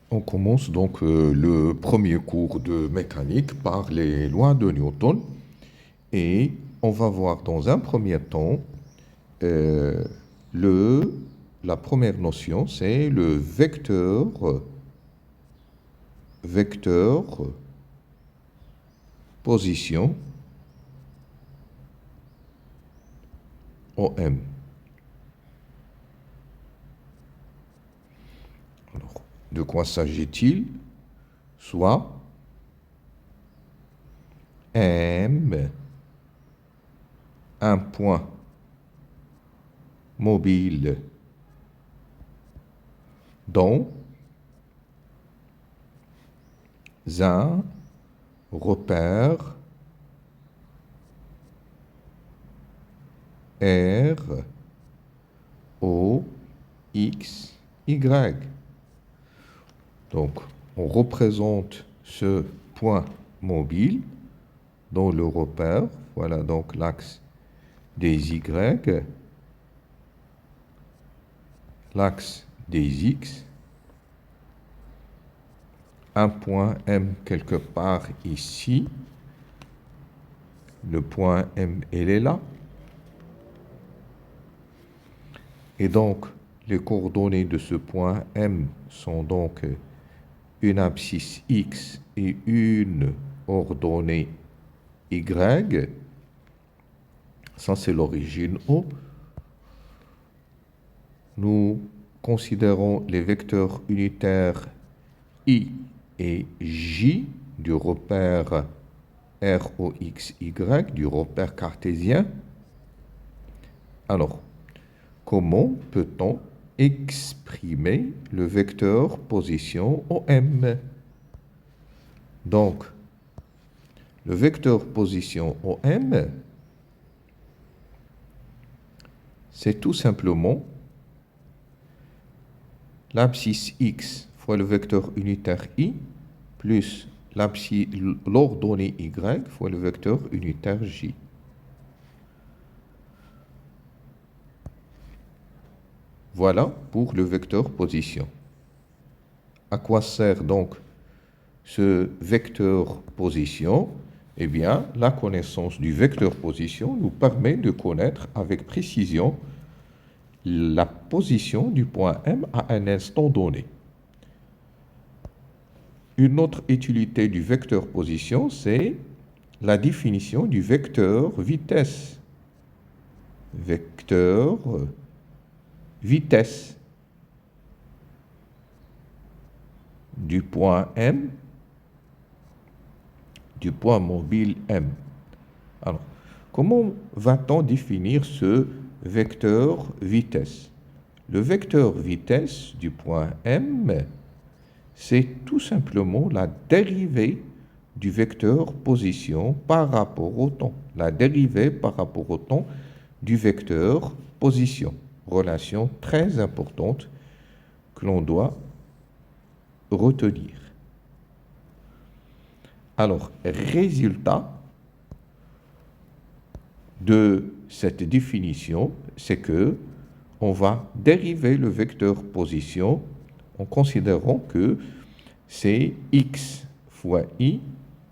On commence donc le premier cours de mécanique par les lois de Newton et on va voir dans un premier temps euh, le, la première notion, c'est le vecteur position OM. Alors, de quoi s'agit-il? Soit M, un point mobile dans un repère R, O, X, Y. Donc, on représente ce point mobile dans le repère. Voilà donc l'axe des Y, l'axe des X, un point M quelque part ici. Le point M, il est là. Et donc, les coordonnées de ce point M sont donc une abscisse X et une ordonnée Y. Ça, c'est l'origine O. Nous considérons les vecteurs unitaires I et J du repère R, O, X, Y, du repère cartésien. Alors, comment peut-on exprimer le vecteur position OM? Donc, le vecteur position OM, c'est tout simplement l'abscisse X fois le vecteur unitaire I plus l'ordonnée Y fois le vecteur unitaire J. Voilà pour le vecteur position. À quoi sert donc ce vecteur position? Eh bien, la connaissance du vecteur position nous permet de connaître avec précision la position du point M à un instant donné. Une autre utilité du vecteur position, c'est la définition du vecteur vitesse. Vecteur vitesse du point M, du point mobile M. Alors, comment va-t-on définir ce vecteur vitesse? Le vecteur vitesse du point M, c'est tout simplement la dérivée du vecteur position par rapport au temps. La dérivée par rapport au temps du vecteur position. Relation très importante que l'on doit retenir. Alors, résultat de cette définition, c'est que on va dériver le vecteur position en considérant que c'est x fois i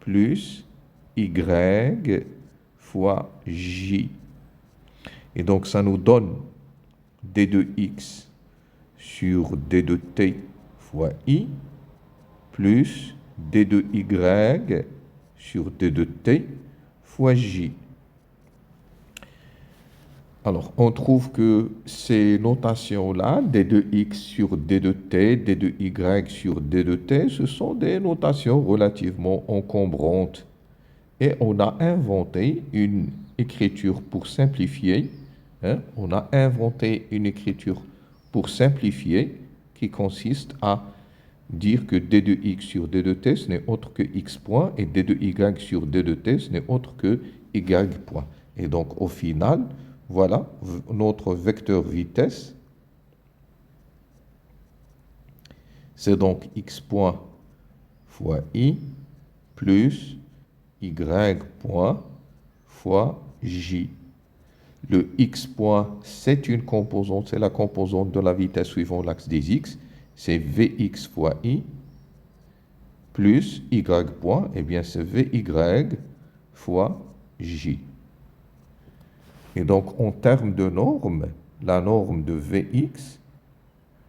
plus y fois j. Et donc, ça nous donne d de x sur d de t fois i plus d de y sur d de t fois j. Alors, on trouve que ces notations-là, d de x sur d de t, d de y sur d de t, ce sont des notations relativement encombrantes. Et on a inventé une écriture pour simplifier. On a inventé une écriture pour simplifier qui consiste à dire que d de x sur d de t, ce n'est autre que x point, et d de y sur d de t, ce n'est autre que y point. Et donc, au final, voilà notre vecteur vitesse. C'est donc x point fois i plus y point fois j. Le x point, c'est une composante, c'est la composante de la vitesse suivant l'axe des x. C'est vx fois i plus y point, eh bien c'est vy fois j. Et donc en termes de norme, la norme de vx,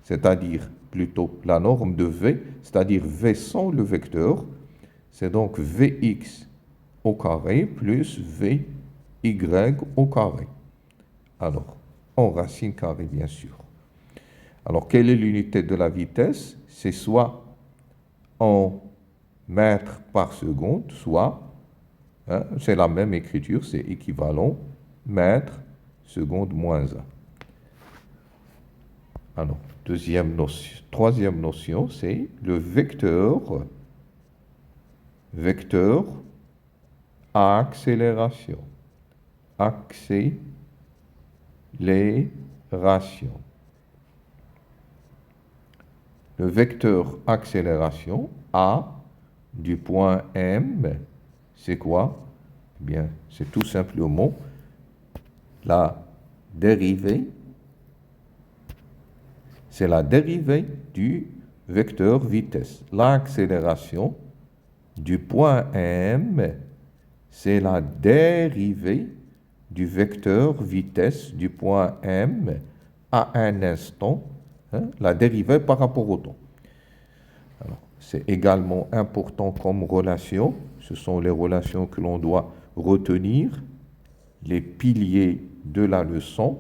c'est-à-dire plutôt la norme de v, c'est-à-dire v sans le vecteur, c'est donc vx au carré plus vy au carré. Alors, en racine carrée, bien sûr. Alors, quelle est l'unité de la vitesse? C'est soit en mètres par seconde, soit, hein, c'est la même écriture, c'est équivalent, mètre, seconde moins 1. Alors, troisième notion, c'est le vecteur accélération. Accélération. Le vecteur accélération, A, du point M, c'est quoi? Eh bien, c'est tout simplement la dérivée, c'est la dérivée du vecteur vitesse. L'accélération du point M, c'est la dérivée du vecteur vitesse du point M à un instant, hein, la dérivée par rapport au temps. C'est également important comme relation. Ce sont les relations que l'on doit retenir, les piliers de la leçon.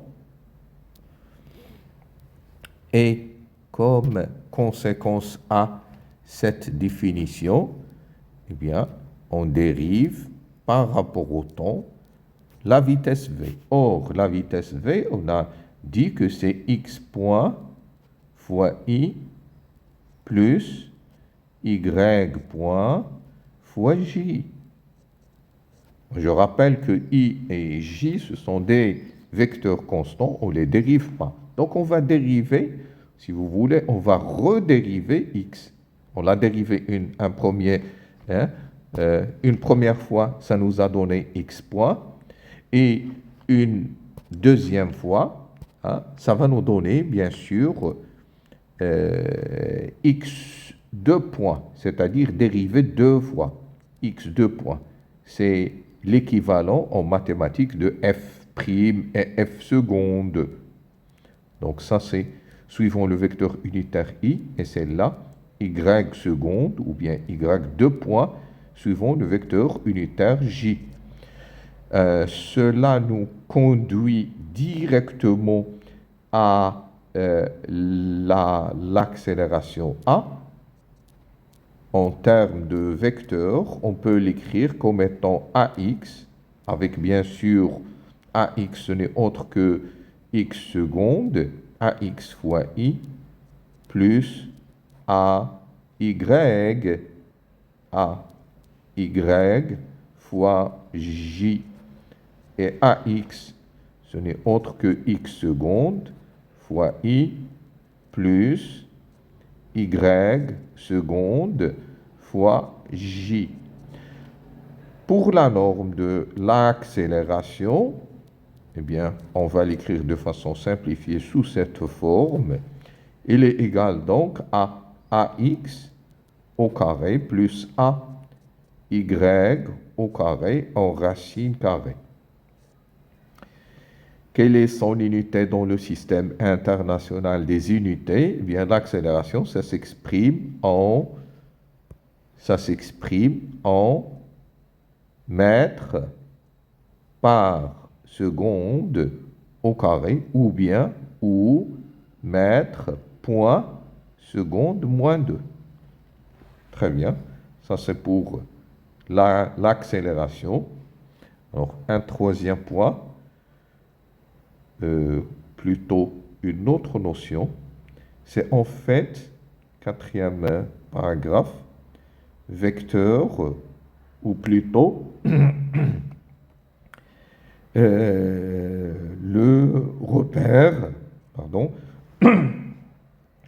Et comme conséquence à cette définition, eh bien, on dérive par rapport au temps la vitesse v. Or, la vitesse v, on a dit que c'est x point fois i plus y point fois j. Je rappelle que i et j, ce sont des vecteurs constants, on ne les dérive pas. Donc on va dériver, si vous voulez, on va redériver x. On l'a dérivé une première fois, ça nous a donné x point, et une deuxième fois, hein, ça va nous donner, bien sûr, x 2 points, c'est-à-dire dériver 2 fois, x 2 points. C'est l'équivalent en mathématiques de f' et f seconde. Donc ça, c'est suivant le vecteur unitaire i, et c'est là, y seconde, ou bien y 2 points, suivant le vecteur unitaire j. Cela nous conduit directement à l'accélération a. En termes de vecteur, on peut l'écrire comme étant ax, avec bien sûr ax, ce n'est autre que x seconde, ax fois i, plus ay fois j. Et ax, ce n'est autre que x seconde fois i plus y seconde fois j. Pour la norme de l'accélération, eh bien, on va l'écrire de façon simplifiée sous cette forme. Il est égal donc à ax au carré plus ay au carré en racine carrée. Quelle est son unité dans le système international des unités? Eh bien, l'accélération, ça s'exprime en mètres par seconde au carré, ou bien mètres point seconde moins 2. Très bien, ça c'est pour l'accélération. Alors, un troisième point, plutôt une autre notion, c'est en fait, quatrième paragraphe, vecteur, ou plutôt le repère,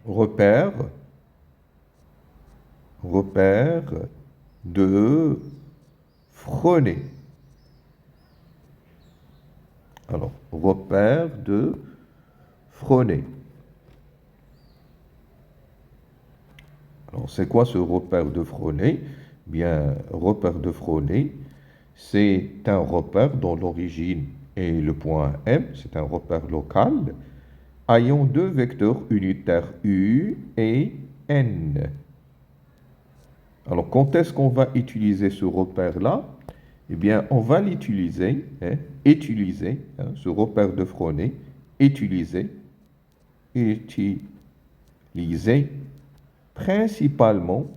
repère de Freinet. Alors, repère de Freinet. Alors, c'est quoi ce repère de Freinet? Bien, repère de Freinet, c'est un repère dont l'origine est le point M, c'est un repère local, ayant deux vecteurs unitaires U et N. Alors, quand est-ce qu'on va utiliser ce repère-là? Eh bien, on va l'utiliser, ce repère de Freinet, utiliser principalement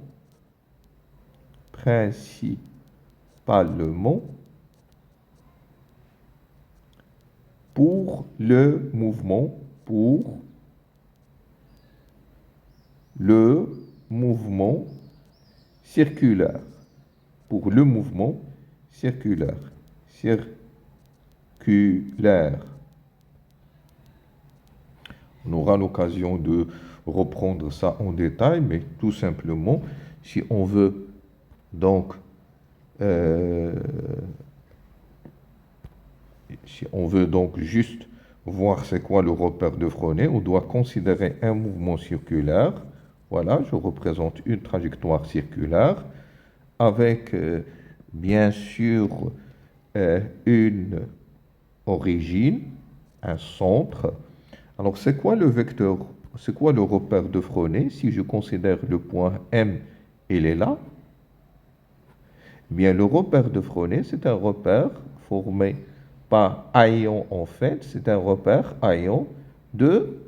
pour le mouvement, circulaire, pour le mouvement circulaire. On aura l'occasion de reprendre ça en détail, mais tout simplement, si on veut donc juste voir c'est quoi le repère de Freinet, on doit considérer un mouvement circulaire. Voilà, je représente une trajectoire circulaire avec bien sûr une origine, un centre. Alors, c'est quoi le vecteur? C'est quoi le repère de Freinet? Si je considère le point M, il est là. Bien, le repère de Freinet, c'est un repère formé par ayant en fait, c'est un repère ayant deux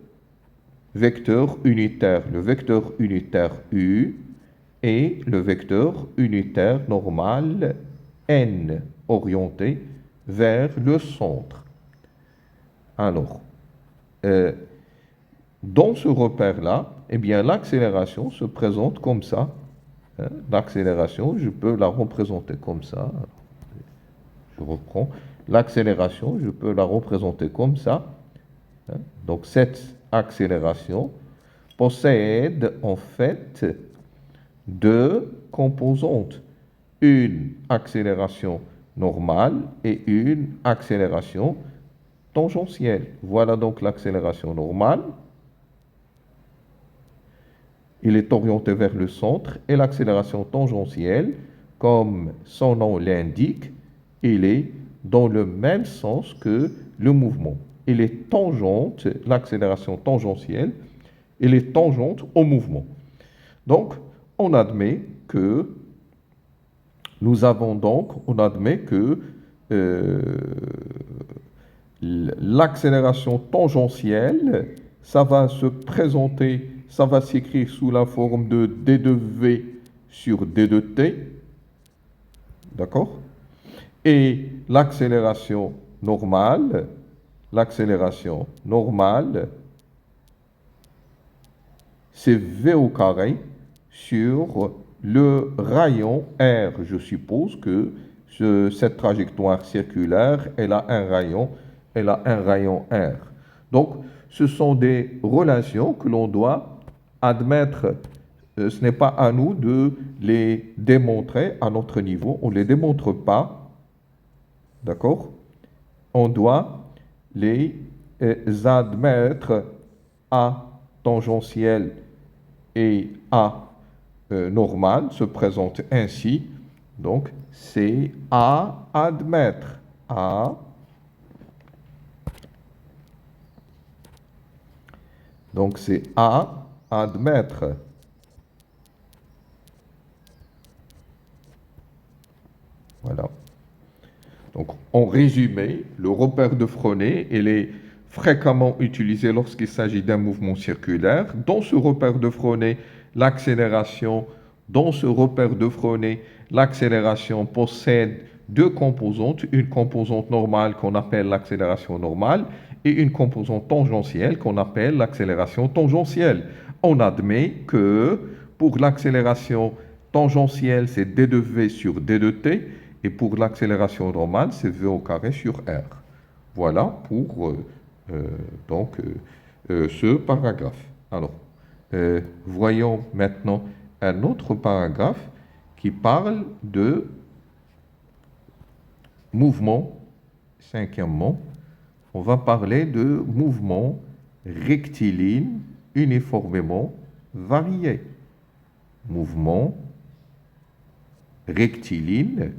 vecteurs unitaires. Le vecteur unitaire U et le vecteur unitaire normal N, orienté vers le centre. Alors, dans ce repère-là, eh bien, l'accélération se présente comme ça. Hein. L'accélération, je peux la représenter comme ça. Je reprends. L'accélération, je peux la représenter comme ça. Hein. Donc, cette accélération possède en fait deux composantes. Une accélération normale et une accélération tangentielle. Voilà donc l'accélération normale. Il est orienté vers le centre et l'accélération tangentielle, comme son nom l'indique, il est dans le même sens que le mouvement. Il est tangente, l'accélération tangentielle, il est tangente au mouvement. Donc, on admet que l'accélération tangentielle, ça va se présenter, ça va s'écrire sous la forme de d de v sur d de t, d'accord? Et l'accélération normale, c'est v au carré sur le rayon r. Je suppose que cette trajectoire circulaire, elle a un rayon R. Donc, ce sont des relations que l'on doit admettre. Ce n'est pas à nous de les démontrer à notre niveau. On ne les démontre pas. D'accord? On doit les admettre A tangentiel et A normal se présente ainsi. Donc, c'est à admettre. Donc, c'est à admettre. Voilà. Donc, en résumé, le repère de Freinet, il est fréquemment utilisé lorsqu'il s'agit d'un mouvement circulaire. Dans ce repère de Freinet, l'accélération possède deux composantes, une composante normale qu'on appelle l'accélération normale et une composante tangentielle qu'on appelle l'accélération tangentielle. On admet que pour l'accélération tangentielle, c'est d de v sur d de t, et pour l'accélération normale, c'est v au carré sur r. Voilà pour ce paragraphe. Alors, voyons maintenant un autre paragraphe qui parle de mouvement. Cinquièmement, on va parler de mouvement rectiligne uniformément varié. mouvement rectiligne,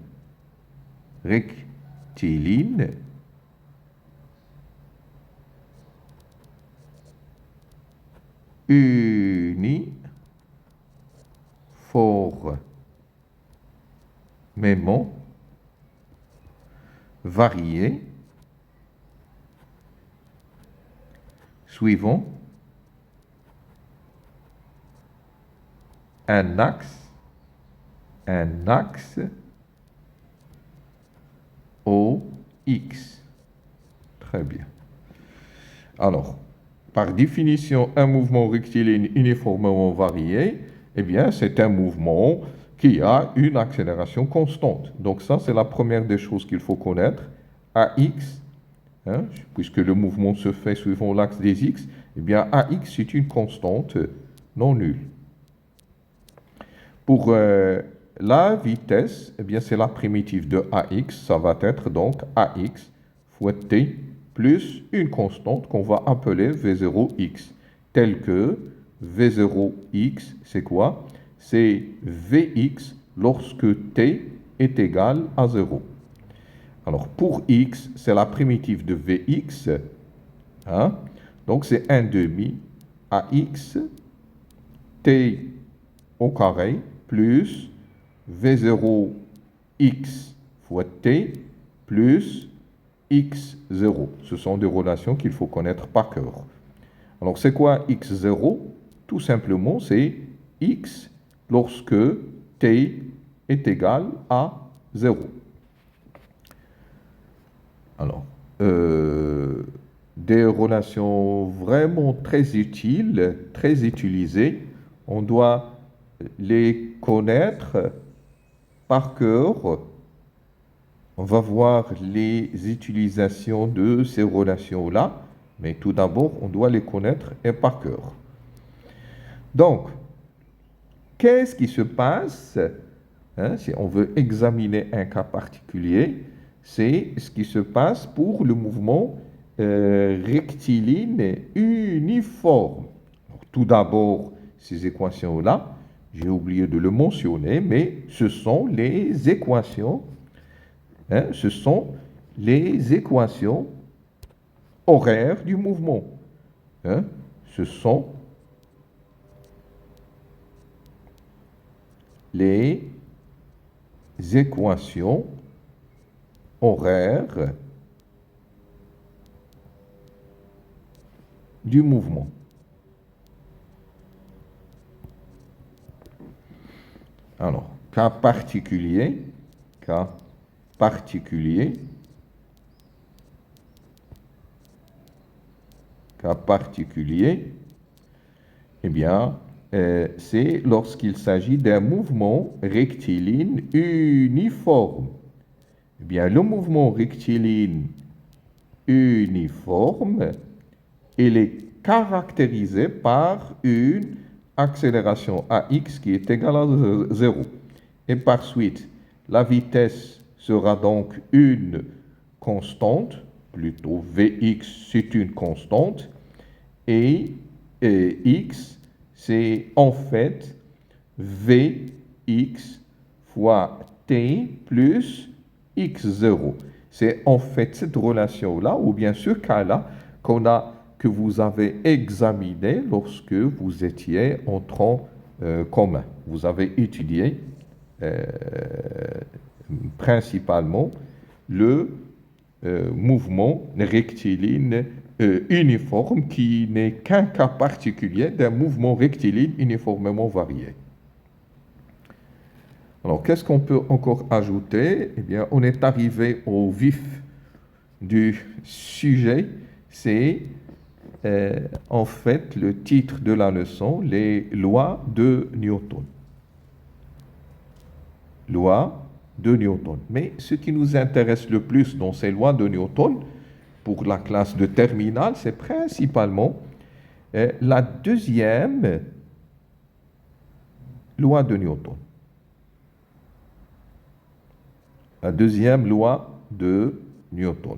rectiligne, uniformément varié suivant un axe OX. Très bien. Alors, par définition, un mouvement rectiligne uniformément varié, eh bien, c'est un mouvement qui a une accélération constante. Donc ça, c'est la première des choses qu'il faut connaître. AX, hein, puisque le mouvement se fait suivant l'axe des X, eh bien, AX, c'est une constante non nulle. Pour la vitesse, eh bien, c'est la primitive de AX. Ça va être donc AX fois T plus une constante qu'on va appeler V0x, telle que V0x, c'est quoi? C'est Vx lorsque t est égal à 0. Alors, pour x, c'est la primitive de Vx, hein? Donc c'est 1 demi AX t au carré plus V0x fois t plus x0. Ce sont des relations qu'il faut connaître par cœur. Alors, c'est quoi x0? Tout simplement, c'est x lorsque t est égal à 0. Alors, des relations vraiment très utiles, très utilisées. On doit les connaître par cœur. On va voir les utilisations de ces relations-là, mais tout d'abord, on doit les connaître et par cœur. Donc, qu'est-ce qui se passe, hein, si on veut examiner un cas particulier, c'est ce qui se passe pour le mouvement rectiligne uniforme. Donc, tout d'abord, ces équations-là, j'ai oublié de le mentionner, mais ce sont les équations. Hein, ce sont les équations horaires du mouvement. Hein, ce sont les équations horaires du mouvement. Alors, cas particulier, eh bien, c'est lorsqu'il s'agit d'un mouvement rectiligne uniforme. Eh bien, le mouvement rectiligne uniforme, il est caractérisé par une accélération AX qui est égale à 0. Et par suite, la vitesse sera donc une constante, plutôt Vx c'est une constante, et x c'est en fait Vx fois t plus x0. C'est en fait cette relation-là, ou bien ce cas-là, que vous avez examiné lorsque vous étiez en tronc commun. Vous avez étudié principalement le mouvement rectiligne uniforme qui n'est qu'un cas particulier d'un mouvement rectiligne uniformément varié. Alors, qu'est-ce qu'on peut encore ajouter? Eh bien, on est arrivé au vif du sujet. C'est en fait le titre de la leçon, les lois de Newton. Lois de Newton. Mais ce qui nous intéresse le plus dans ces lois de Newton, pour la classe de terminale, c'est principalement la deuxième loi de Newton. La deuxième loi de Newton.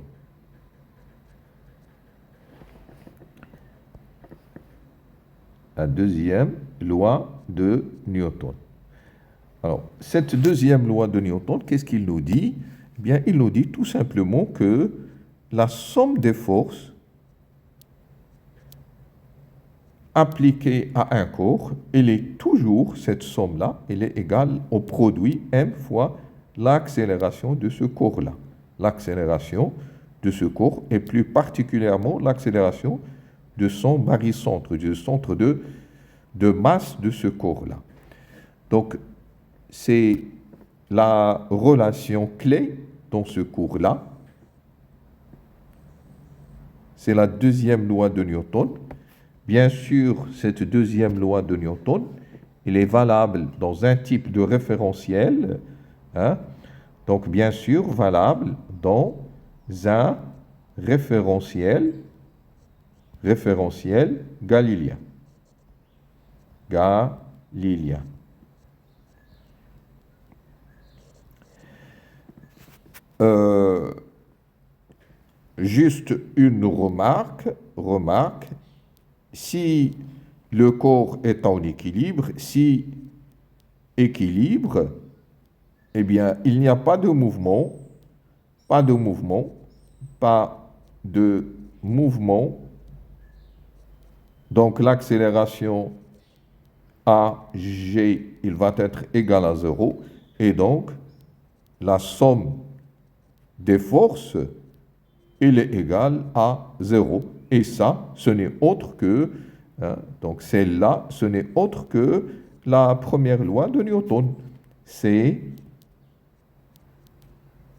La deuxième loi de Newton. Alors, cette deuxième loi de Newton, qu'est-ce qu'il nous dit? Eh bien, il nous dit tout simplement que la somme des forces appliquée à un corps, elle est toujours, cette somme-là, elle est égale au produit m fois l'accélération de ce corps-là. L'accélération de ce corps, et plus particulièrement l'accélération de son barycentre, du centre de masse de ce corps-là. Donc, c'est la relation clé dans ce cours-là. C'est la deuxième loi de Newton. Bien sûr, cette deuxième loi de Newton, elle est valable dans un type de référentiel, hein? Donc, bien sûr, valable dans un référentiel galiléen. Juste une remarque, si le corps est en équilibre, si équilibre, eh bien, il n'y a pas de mouvement, donc l'accélération AG, il va être égal à 0, et donc la somme des forces, il est égal à 0. Et ça, ce n'est autre que, donc celle-là, ce n'est autre que la première loi de Newton. C'est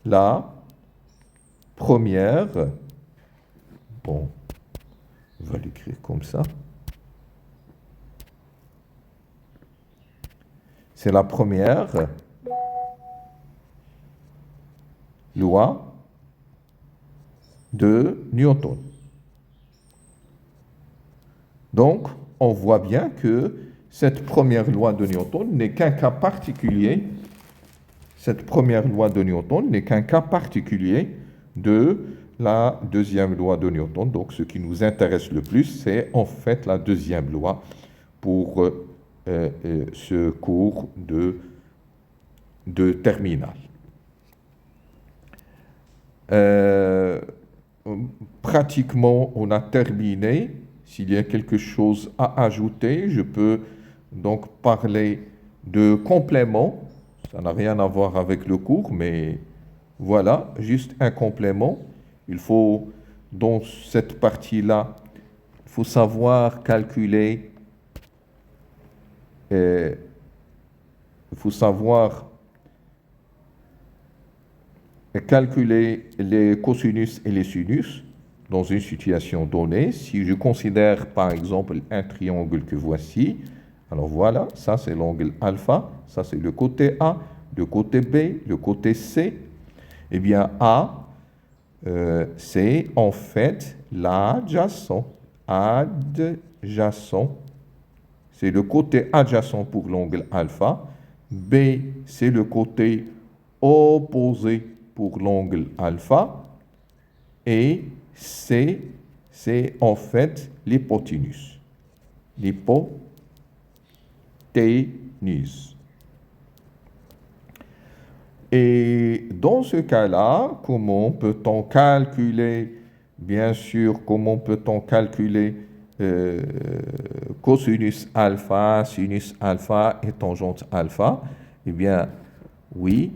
la première, bon, on va l'écrire comme ça. C'est la première loi de Newton. Donc, on voit bien que cette première loi de Newton n'est qu'un cas particulier. Cette première loi de Newton n'est qu'un cas particulier de la deuxième loi de Newton. Donc, ce qui nous intéresse le plus, c'est en fait la deuxième loi pour ce cours de terminale. Pratiquement, on a terminé. S'il y a quelque chose à ajouter, je peux donc parler de complément. Ça n'a rien à voir avec le cours, mais voilà, juste un complément. Il faut, dans cette partie-là, il faut savoir calculer, les cosinus et les sinus dans une situation donnée. Si je considère par exemple un triangle que voici, alors voilà, ça c'est l'angle alpha, ça c'est le côté A, le côté B, le côté C. Eh bien A, c'est en fait l'adjacent. C'est le côté adjacent pour l'angle alpha. B, c'est le côté opposé pour l'angle alpha. Et C, c'est en fait l'hypoténuse. Et dans ce cas-là, comment peut-on calculer, bien sûr, cosinus alpha, sinus alpha et tangente alpha? Eh bien, oui.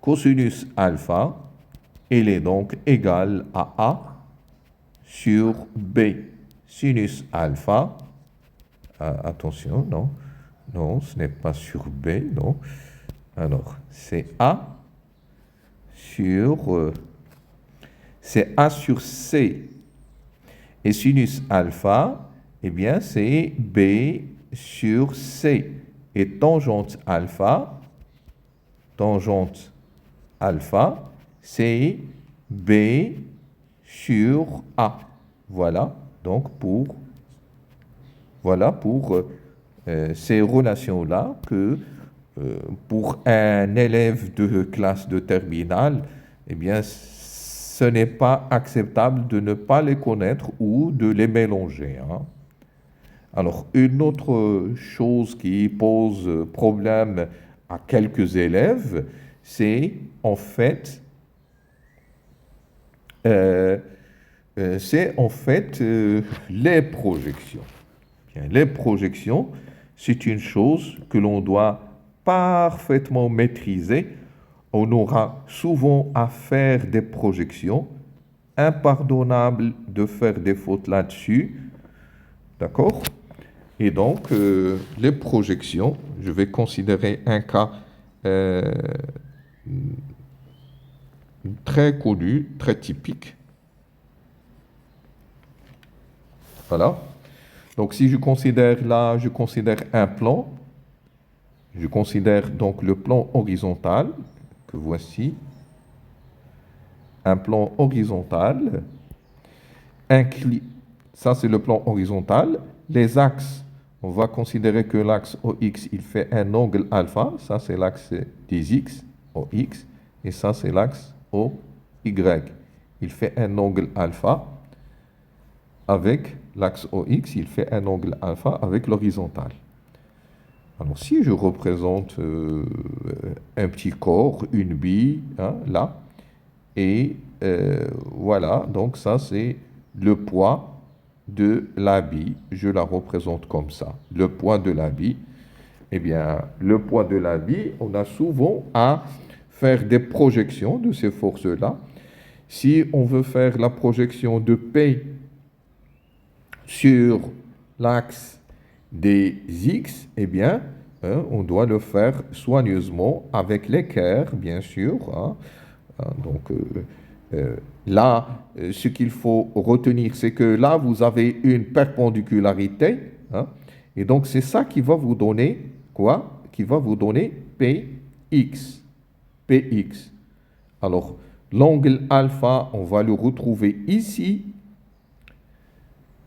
Cosinus alpha, il est donc égal à A sur B. Sinus alpha, attention, non, ce n'est pas sur B, non. Alors, c'est A sur C. Et sinus alpha, eh bien, c'est B sur C. Et tangente alpha, c'est B sur A. Voilà, donc pour ces relations-là que pour un élève de classe de terminale, eh bien, ce n'est pas acceptable de ne pas les connaître ou de les mélanger, hein. Alors, une autre chose qui pose problème à quelques élèves, c'est en fait, euh, les projections. Bien, les projections, c'est une chose que l'on doit parfaitement maîtriser. On aura souvent à faire des projections, impardonnable de faire des fautes là-dessus, d'accord? Et donc, les projections, je vais considérer un cas euh, très connu, très typique. Voilà. Donc, si je considère là, je considère un plan. Je considère donc le plan horizontal, que voici. Un plan horizontal. Ça, c'est le plan horizontal. Les axes, on va considérer que l'axe OX, il fait un angle alpha. Ça, c'est l'axe des X, OX. Et ça, c'est l'axe OY. Il fait un angle alpha avec l'axe OX, il fait un angle alpha avec l'horizontale. Alors, si je représente un petit corps, une bille, hein, là, et voilà, donc ça, c'est le poids de la bille. Je la représente comme ça. Le poids de la bille. Eh bien, le poids de la bille, on a souvent à faire des projections de ces forces-là. Si on veut faire la projection de P sur l'axe des X, eh bien, hein, on doit le faire soigneusement avec l'équerre, bien sûr. Hein. Donc, là, ce qu'il faut retenir, c'est que là, vous avez une perpendicularité. Hein, et donc, c'est ça qui va vous donner quoi? Qui va vous donner Px. Px. Alors, l'angle alpha, on va le retrouver ici.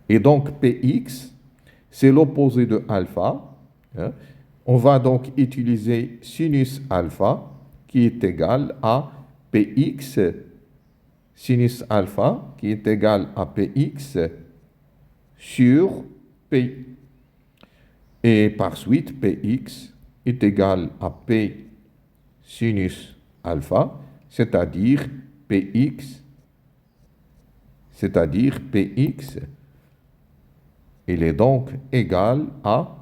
Et donc, Px, c'est l'opposé de alpha. Hein. On va donc utiliser sinus alpha, qui est égal à Px, sinus alpha, qui est égal à Px sur P. Et par suite, Px est égal à P sinus alpha, c'est-à-dire Px, il est donc égal à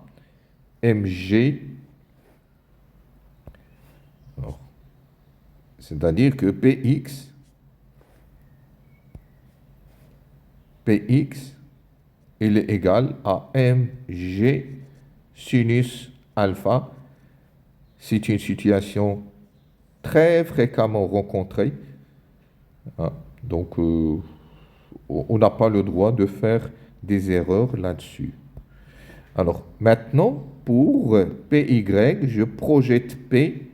mg, c'est-à-dire que Px, il est égal à mg sinus alpha. C'est une situation très fréquemment rencontrée. Hein. Donc, on n'a pas le droit de faire des erreurs là-dessus. Alors, maintenant, pour PY, je projette P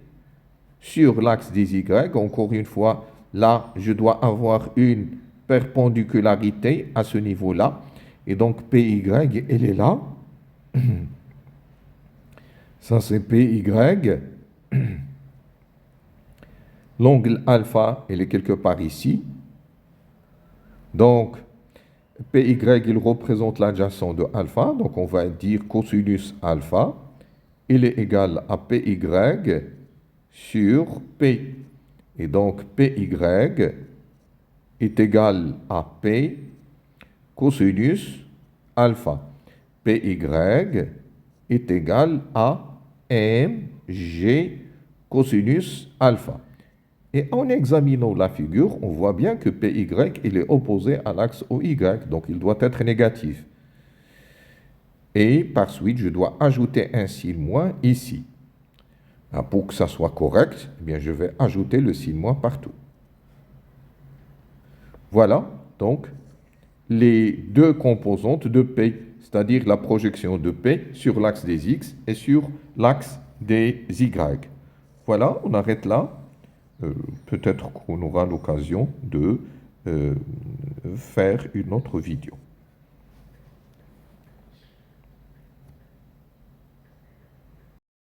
sur l'axe des Y. Encore une fois, là, je dois avoir une perpendicularité à ce niveau-là. Et donc, PY, elle est là. Ça, c'est PY. L'angle alpha, il est quelque part ici. Donc, PY, il représente l'adjacent de alpha. Donc, on va dire cosinus alpha. Il est égal à PY sur P. Et donc, PY est égal à P cosinus alpha. PY est égal à mg cosinus alpha. Et en examinant la figure, on voit bien que PY il est opposé à l'axe OY, donc il doit être négatif. Et par suite, je dois ajouter un signe moins ici. Pour que ça soit correct, eh bien, je vais ajouter le signe moins partout. Voilà donc les deux composantes de P, c'est-à-dire la projection de P sur l'axe des X et sur l'axe des Y. Voilà, on arrête là. Peut-être qu'on aura l'occasion de faire une autre vidéo.